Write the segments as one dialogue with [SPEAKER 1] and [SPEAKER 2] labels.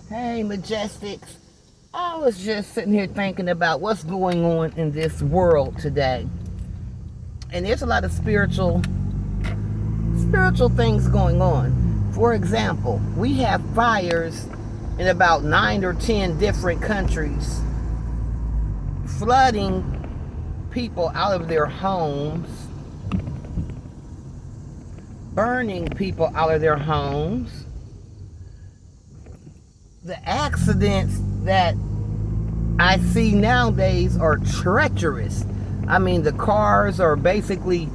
[SPEAKER 1] Hey, Majestics. I was just sitting here thinking about what's going on in this world today. And there's a lot of spiritual things going on. For example, we have fires in about 9 or 10 different countries, flooding people out of their homes, burning people out of their homes. The accidents that I see nowadays are treacherous. I mean, the cars are basically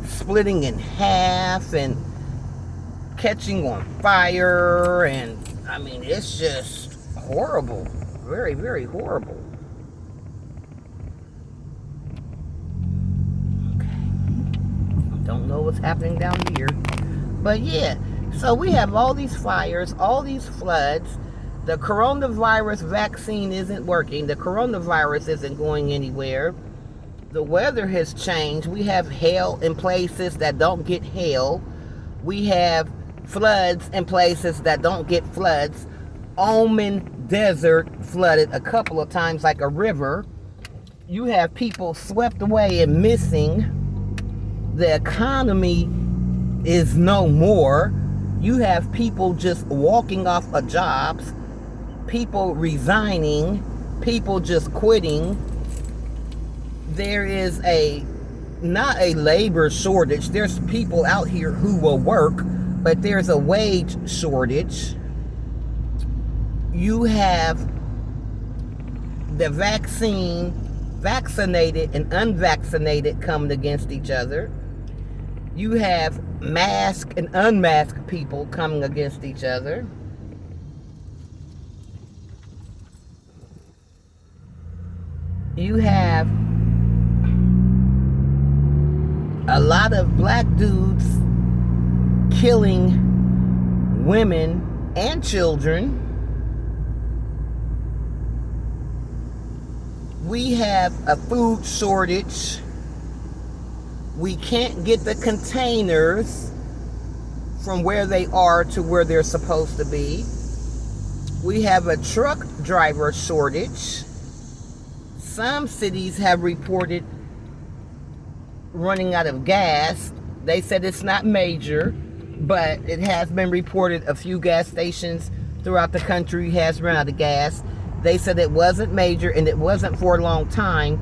[SPEAKER 1] splitting in half and catching on fire, and I mean, it's just horrible. Very, very horrible. Okay. Don't know what's happening down here. But yeah, so we have all these fires, all these floods. The coronavirus vaccine isn't working. The coronavirus isn't going anywhere. The weather has changed. We have hail in places that don't get hail. We have floods in places that don't get floods. Oman Desert flooded a couple of times like a river. You have people swept away and missing. The economy is no more. You have people just walking off of jobs, people resigning, people just quitting. There is not a labor shortage. There's people out here who will work, but there's a wage shortage. You have the vaccinated and unvaccinated coming against each other. You have masked and unmasked people coming against each other. You have a lot of black dudes killing women and children. We have a food shortage. We can't get the containers from where they are to where they're supposed to be. We have a truck driver shortage. Some cities have reported running out of gas. They said it's not major, but it has been reported a few gas stations throughout the country has run out of gas. They said it wasn't major and it wasn't for a long time,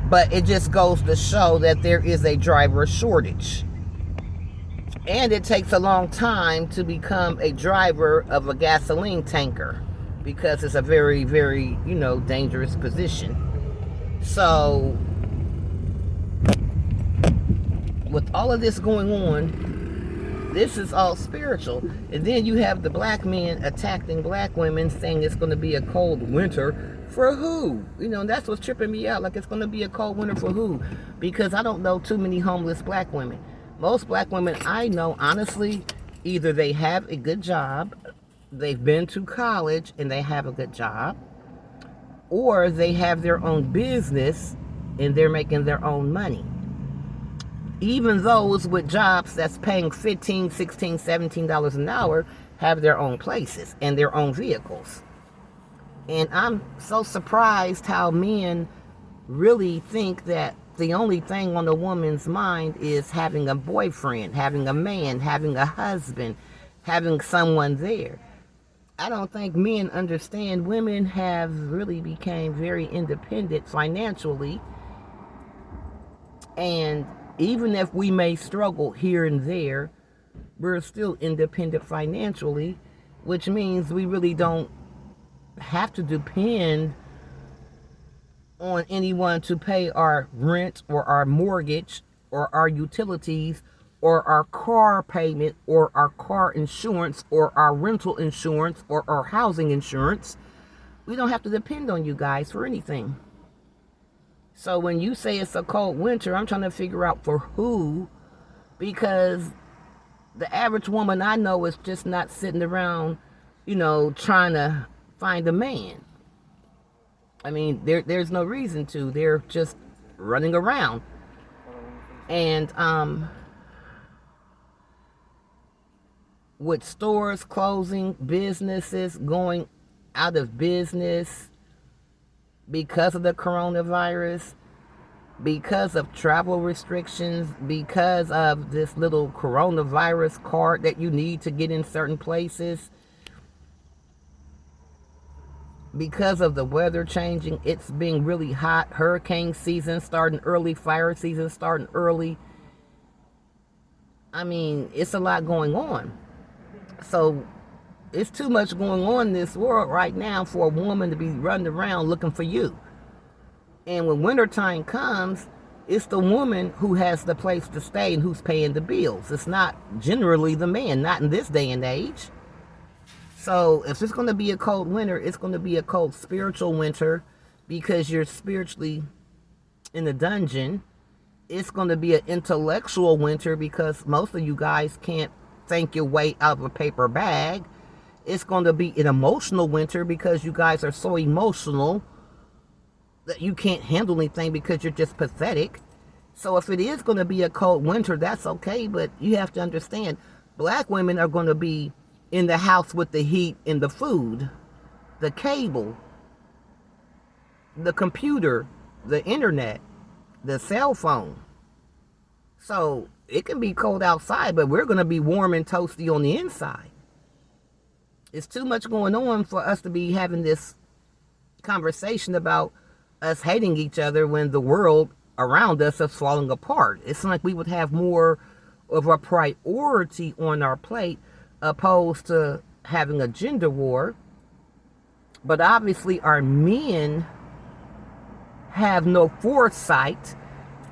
[SPEAKER 1] but it just goes to show that there is a driver shortage. And it takes a long time to become a driver of a gasoline tanker because it's a very, very, dangerous position. So, with all of this going on, this is all spiritual. And then you have the black men attacking black women, saying it's going to be a cold winter. For who? That's what's tripping me out. Like, it's going to be a cold winter for who? Because I don't know too many homeless black women. Most black women I know, honestly, either they have a good job, they've been to college and they have a good job, or they have their own business and they're making their own money. Even those with jobs that's paying $15, $16, $17 an hour have their own places and their own vehicles. And I'm so surprised how men really think that the only thing on a woman's mind is having a boyfriend, having a man, having a husband, having someone there. I don't think men understand women have really become very independent financially. And even if we may struggle here and there, we're still independent financially, which means we really don't have to depend on anyone to pay our rent or our mortgage or our utilities or our car payment or our car insurance or our rental insurance or our housing insurance. We don't have to depend on you guys for anything. So when you say it's a cold winter, I'm trying to figure out for who, because the average woman I know is just not sitting around, trying to find a man. I mean, there's no reason to. They're just running around. And with stores closing, businesses going out of business because of the coronavirus, because of travel restrictions, because of this little coronavirus card that you need to get in certain places, because of the weather changing, it's being really hot, hurricane season starting early, fire season starting early. I mean, it's a lot going on. So it's too much going on in this world right now for a woman to be running around looking for you. And when wintertime comes, it's the woman who has the place to stay and who's paying the bills. It's not generally the man, not in this day and age. So if it's going to be a cold winter, it's going to be a cold spiritual winter because you're spiritually in the dungeon. It's going to be an intellectual winter because most of you guys can't think your way out of a paper bag. It's going to be an emotional winter because you guys are so emotional that you can't handle anything because you're just pathetic. So if it is going to be a cold winter, that's okay, but you have to understand, black women are going to be in the house with the heat and the food, the cable, the computer, the internet, the cell phone. So it can be cold outside, but we're going to be warm and toasty on the inside. It's too much going on for us to be having this conversation about us hating each other when the world around us is falling apart. It's like we would have more of a priority on our plate opposed to having a gender war. But obviously our men have no foresight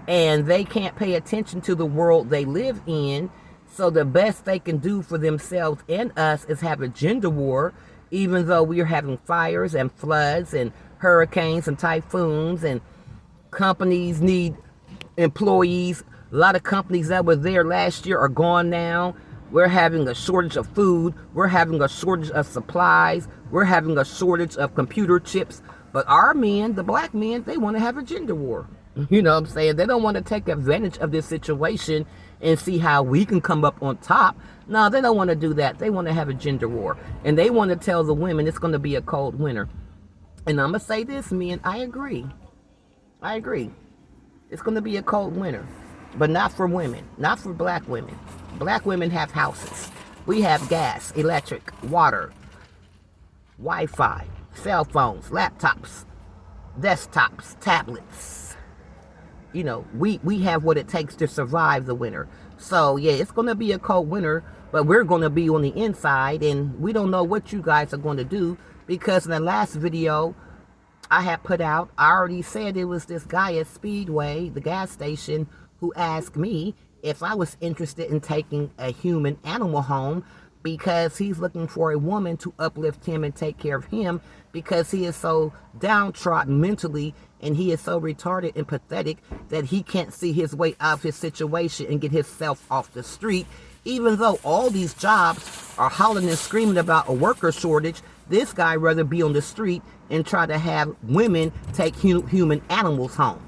[SPEAKER 1] and they can't pay attention to the world they live in. So the best they can do for themselves and us is have a gender war, even though we are having fires and floods and hurricanes and typhoons, and companies need employees. A lot of companies that were there last year are gone now. We're having a shortage of food. We're having a shortage of supplies. We're having a shortage of computer chips. But our men, the black men, they want to have a gender war. You know what I'm saying? They don't want to take advantage of this situation and see how we can come up on top. No, they don't want to do that. They want to have a gender war. And they want to tell the women it's going to be a cold winter. And I'm going to say this, men, I agree. I agree. It's going to be a cold winter. But not for women. Not for black women. Black women have houses. We have gas, electric, water, Wi-Fi, cell phones, laptops, desktops, tablets. You know, we have what it takes to survive the winter. So, yeah, it's going to be a cold winter, but we're going to be on the inside, and we don't know what you guys are going to do, because in the last video I had put out, I already said it was this guy at Speedway, the gas station, who asked me if I was interested in taking a human animal home because he's looking for a woman to uplift him and take care of him because he is so downtrodden mentally and he is so retarded and pathetic that he can't see his way out of his situation and get himself off the street. Even though all these jobs are hollering and screaming about a worker shortage, this guy rather be on the street and try to have women take human animals home.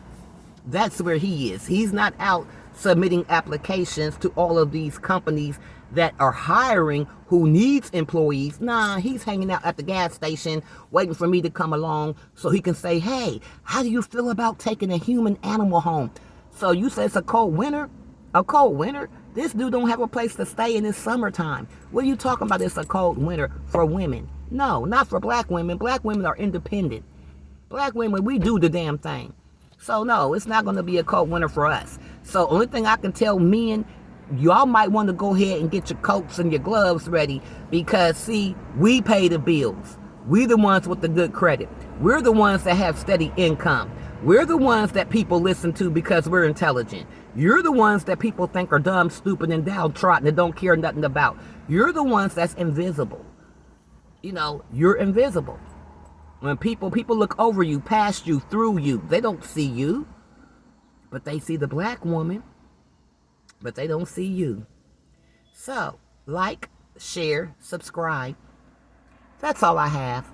[SPEAKER 1] That's where he is. He's not out submitting applications to all of these companies that are hiring who needs employees. Nah, he's hanging out at the gas station waiting for me to come along so he can say, hey, how do you feel about taking a human animal home? So you say it's a cold winter? A cold winter? This dude don't have a place to stay in this summertime. What are you talking about? It's a cold winter for women. No, not for black women. Black women are independent. Black women, we do the damn thing. So no, it's not going to be a cold winter for us. So only thing I can tell men, y'all might want to go ahead and get your coats and your gloves ready because, see, we pay the bills. We the ones with the good credit. We're the ones that have steady income. We're the ones that people listen to because we're intelligent. You're the ones that people think are dumb, stupid, and downtrodden and don't care nothing about. You're the ones that's invisible. You know, you're invisible. When people look over you, past you, through you, they don't see you. But they see the black woman. But they don't see you. So, like, share, subscribe. That's all I have.